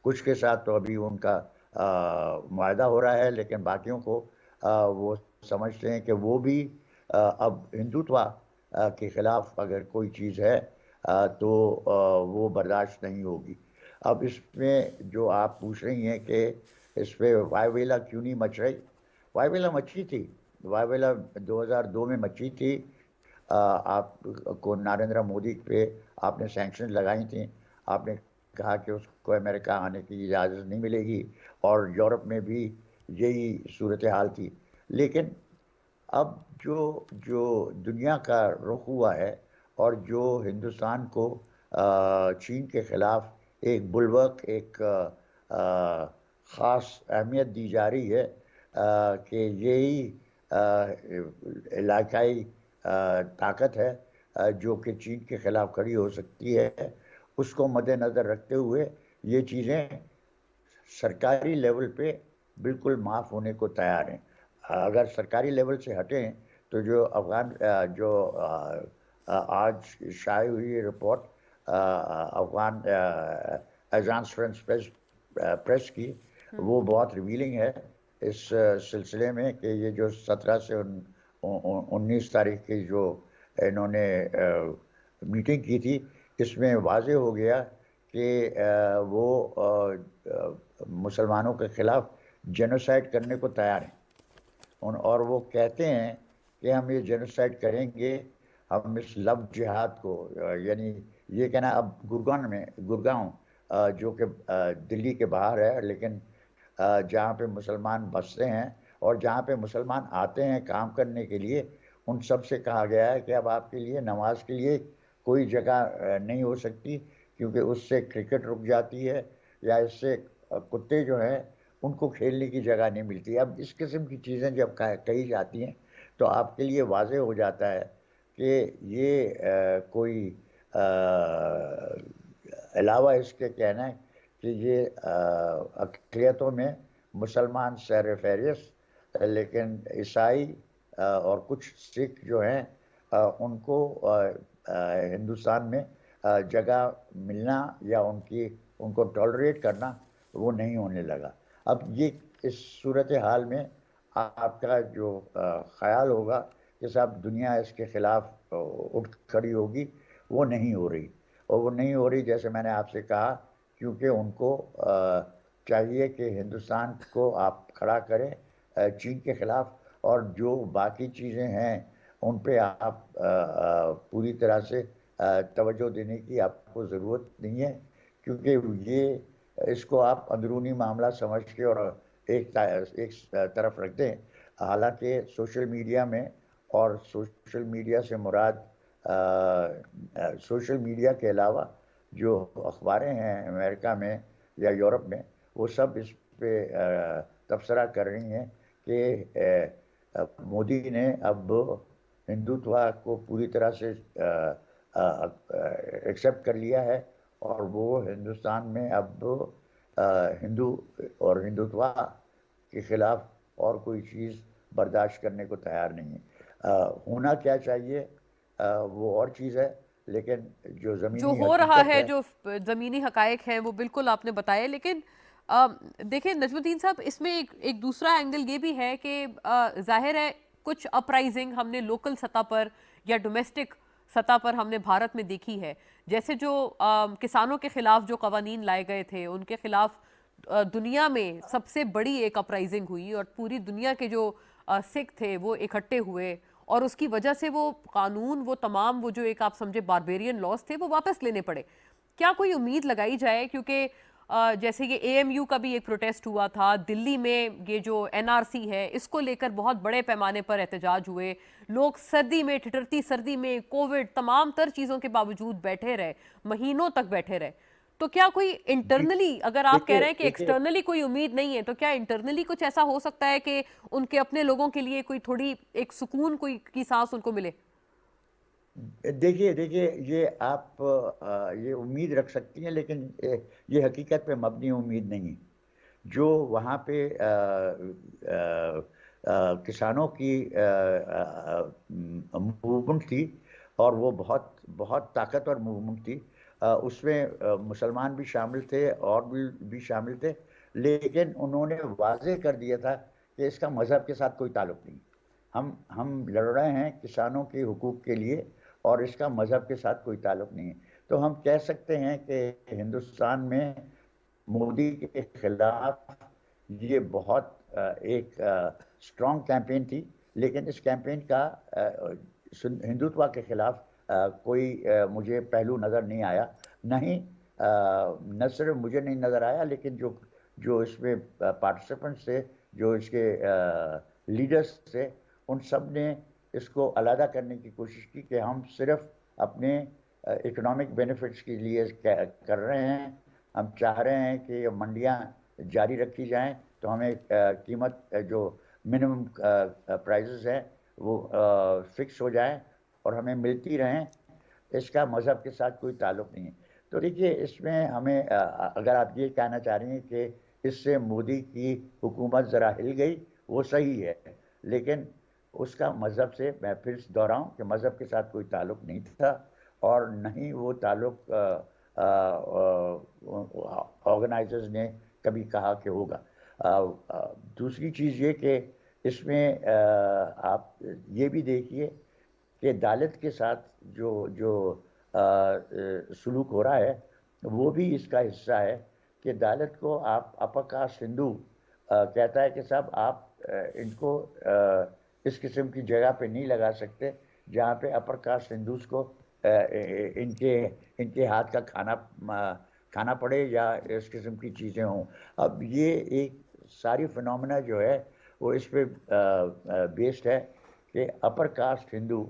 کچھ کے ساتھ تو ابھی ان کا معاہدہ ہو رہا ہے، لیکن باقیوں کو وہ سمجھتے ہیں کہ وہ بھی اب ہندوتوا کے خلاف اگر کوئی چیز ہے تو وہ برداشت نہیں ہوگی۔ اب اس میں جو آپ پوچھ رہی ہیں کہ اس پہ وائیویلا کیوں نہیں مچ رہی، وائیویلا مچی تھی، وائیویلا 2002 میں مچی تھی۔ آپ کو نریندر مودی پہ آپ نے سینکشن لگائی تھیں، آپ نے کہا کہ اس کو امریکہ آنے کی اجازت نہیں ملے گی، اور یورپ میں بھی یہی صورتحال تھی۔ لیکن اب جو دنیا کا رخ ہوا ہے، اور جو ہندوستان کو چین کے خلاف ایک بلورک، ایک خاص اہمیت دی جا رہی ہے کہ یہی علاقائی طاقت ہے جو کہ چین کے خلاف کھڑی ہو سکتی ہے، اس کو مد نظر رکھتے ہوئے یہ چیزیں سرکاری لیول پہ بالکل معاف ہونے کو تیار ہیں۔ اگر سرکاری لیول سے ہٹیں تو جو آج شائع ہوئی رپورٹ افغان ایجانس فرانس پریس کی، وہ بہت ریویلنگ ہے اس سلسلے میں کہ یہ جو 17 سے 19 تاریخ کی جو انہوں نے میٹنگ کی تھی، اس میں واضح ہو گیا کہ وہ مسلمانوں کے خلاف جینوسائیڈ کرنے کو تیار ہیں، اور وہ کہتے ہیں کہ ہم یہ جینوسائیڈ کریں گے، ہم اس لو جہاد کو، یعنی یہ کہنا اب گڑگاؤں جو کہ دلی کے باہر ہے، لیکن جہاں پہ مسلمان بستے ہیں اور جہاں پہ مسلمان آتے ہیں کام کرنے کے لیے، ان سب سے کہا گیا ہے کہ اب آپ کے لیے نماز کے لیے کوئی جگہ نہیں ہو سکتی، کیونکہ اس سے کرکٹ رک جاتی ہے، یا اس سے کتے جو ہیں ان کو کھیلنے کی جگہ نہیں ملتی۔ اب اس قسم کی چیزیں جب کہی جاتی ہیں تو آپ کے لیے واضح ہو جاتا ہے کہ یہ کوئی علاوہ اس کے کہنا ہے کہ یہ اقلیتوں میں مسلمان سیر فہرست، لیکن عیسائی اور کچھ سکھ جو ہیں ان کو ہندوستان میں جگہ ملنا یا ان کو ٹالریٹ کرنا وہ نہیں ہونے لگا. اب یہ اس صورتحال میں آپ کا جو خیال ہوگا کہ صاحب دنیا اس کے خلاف اٹھ کھڑی ہوگی، وہ نہیں ہو رہی. اور وہ نہیں ہو رہی جیسے میں نے آپ سے کہا کیونکہ ان کو چاہیے کہ ہندوستان کو آپ کھڑا کریں چین کے خلاف، اور جو باقی چیزیں ہیں ان پہ آپ پوری طرح سے توجہ دینے کی آپ کو ضرورت نہیں ہے، کیونکہ یہ اس کو آپ اندرونی معاملہ سمجھ کے اور ایک طرف رکھ دیں. حالانکہ سوشل میڈیا میں، اور سوشل میڈیا سے مراد سوشل میڈیا کے علاوہ جو اخباریں ہیں امریکہ میں یا یورپ میں، وہ سب اس پہ تبصرہ کر رہی ہیں کہ مودی نے اب ہندوتوا کو پوری طرح سے ایکسیپٹ کر لیا ہے، اور وہ ہندوستان میں اب ہندو اور ہندوتوا کے خلاف اور کوئی چیز برداشت کرنے کو تیار نہیں ہے. ہونا کیا چاہیے وہ اور چیز ہے، لیکن جو زمینی جو ہو رہا حقیقت ہے، جو زمینی حقائق ہیں وہ بالکل آپ نے بتائے. لیکن دیکھیں نجم الدین صاحب، اس میں ایک دوسرا اینگل یہ بھی ہے کہ ظاہر ہے کچھ اپرائزنگ ہم نے لوکل سطح پر یا ڈومیسٹک سطح پر ہم نے بھارت میں دیکھی ہے. جیسے جو کسانوں کے خلاف جو قوانین لائے گئے تھے، ان کے خلاف دنیا میں سب سے بڑی ایک اپرائزنگ ہوئی، اور پوری دنیا کے جو سکھ تھے وہ اکٹھے ہوئے، اور اس کی وجہ سے وہ قانون، وہ تمام وہ جو ایک آپ سمجھے باربیرین لاز تھے، وہ واپس لینے پڑے. کیا کوئی امید لگائی جائے؟ کیونکہ جیسے یہ اے ایم یو کا بھی ایک پروٹیسٹ ہوا تھا دلی میں، یہ جو این آر سی ہے اس کو لے کر بہت بڑے پیمانے پر احتجاج ہوئے، لوگ سردی میں، ٹھٹرتی سردی میں، کووڈ تمام تر چیزوں کے باوجود بیٹھے رہے، مہینوں تک بیٹھے رہے. تو کیا کوئی انٹرنلی، اگر آپ کہہ رہے ہیں کہ ایکسٹرنلی کوئی امید نہیں ہے، تو کیا انٹرنلی کچھ ایسا ہو سکتا ہے کہ ان کے اپنے لوگوں کے لیے کوئی تھوڑی ایک سکون کی سانس ان کو ملے؟ دیکھیے یہ آپ یہ امید رکھ سکتی ہیں، لیکن یہ حقیقت پہ مبنی امید نہیں. جو وہاں پہ کسانوں کی موومنٹ تھی، اور وہ بہت طاقتور موومنٹ تھی، اس میں مسلمان بھی شامل تھے اور بھی شامل تھے، لیکن انہوں نے واضح کر دیا تھا کہ اس کا مذہب کے ساتھ کوئی تعلق نہیں. ہم لڑ رہے ہیں کسانوں کے حقوق کے لیے، اور اس کا مذہب کے ساتھ کوئی تعلق نہیں ہے. تو ہم کہہ سکتے ہیں کہ ہندوستان میں مودی کے خلاف یہ بہت ایک اسٹرانگ کیمپین تھی، لیکن اس کیمپین کا ہندوتوا کے خلاف کوئی مجھے پہلو نظر نہیں آیا. نہ صرف مجھے نہیں نظر آیا، لیکن جو اس میں پارٹیسپنٹس تھے، جو اس کے لیڈرز تھے، ان سب نے اس کو علیحدہ کرنے کی کوشش کی کہ ہم صرف اپنے اکنامک بینیفٹس کے لیے کر رہے ہیں. ہم چاہ رہے ہیں کہ منڈیاں جاری رکھی جائیں، تو ہمیں قیمت جو منیمم پرائزز ہیں وہ فکس ہو جائیں اور ہمیں ملتی رہیں. اس کا مذہب کے ساتھ کوئی تعلق نہیں ہے. تو دیکھیے اس میں ہمیں، اگر آپ یہ کہنا چاہ رہی ہیں کہ اس سے مودی کی حکومت ذرا ہل گئی، وہ صحیح ہے، لیکن اس کا مذہب سے، میں پھر دہراؤں کہ مذہب کے ساتھ کوئی تعلق نہیں تھا، اور نہ ہی وہ تعلق آرگنائزرز نے کبھی کہا کہ ہوگا. دوسری چیز یہ کہ اس میں آپ یہ بھی دیکھیے کہ دالت کے ساتھ جو سلوک ہو رہا ہے، وہ بھی اس کا حصہ ہے کہ دالت کو آپ اپر کاسٹ ہندو کہتا ہے کہ صاحب آپ ان کو اس قسم کی جگہ پہ نہیں لگا سکتے جہاں پہ اپر کاسٹ ہندوز کو ان کے ہاتھ کا کھانا پڑے یا اس قسم کی چیزیں ہوں. اب یہ ایک ساری فنومنا جو ہے وہ اس پہ بیسڈ ہے کہ اپر کاسٹ ہندو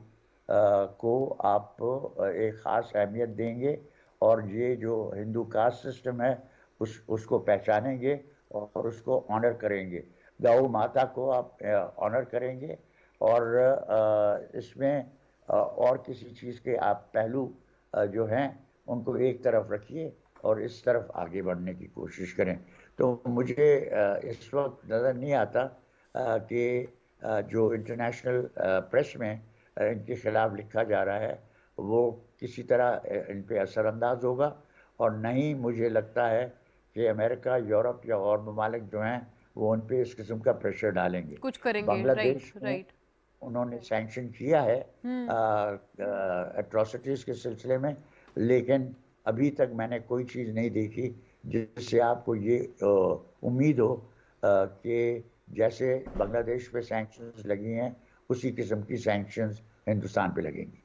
کو آپ ایک خاص اہمیت دیں گے، اور یہ جو ہندو کاسٹ سسٹم ہے اس کو پہچانیں گے اور اس کو آنر کریں گے. گاؤ ماتا کو آپ آنر کریں گے، اور اس میں اور کسی چیز کے آپ پہلو جو ہیں ان کو ایک طرف رکھیے اور اس طرف آگے بڑھنے کی کوشش کریں. تو مجھے اس وقت نظر نہیں آتا کہ جو انٹرنیشنل پریس میں ان کے خلاف لکھا جا رہا ہے وہ کسی طرح ان پہ اثر انداز ہوگا، اور نہیں مجھے لگتا ہے کہ امریکہ، یورپ یا اور ممالک جو ہیں وہ ان پہ اس قسم کا پریشر ڈالیں گے. کچھ کریں گے. بنگلہ رائٹ دیش میں رائٹ. انہوں نے سینکشن کیا ہے ایٹراسٹیز کے سلسلے میں، لیکن ابھی تک میں نے کوئی چیز نہیں دیکھی جس سے آپ کو یہ امید ہو کہ جیسے بنگلہ دیش پہ سینکشنز لگی ہیں اسی قسم کی سینکشنز ہندوستان پہ لگیں گی.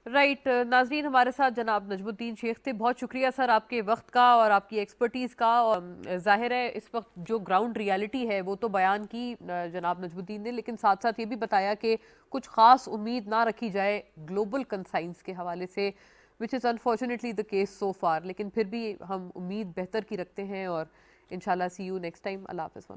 رائٹ. ناظرین، ہمارے ساتھ جناب نجم الدین شیخ تھے. بہت شکریہ سر آپ کے وقت کا اور آپ کی ایکسپرٹیز کا. اور ظاہر ہے اس وقت جو گراؤنڈ ریالٹی ہے وہ تو بیان کی جناب نجم الدین نے، لیکن ساتھ ساتھ یہ بھی بتایا کہ کچھ خاص امید نہ رکھی جائے گلوبل کنسائنس کے حوالے سے، which is unfortunately the case so far. لیکن پھر بھی ہم امید بہتر کی رکھتے ہیں اور انشاءاللہ سی یو نیکسٹ ٹائم. اللہ حافظ.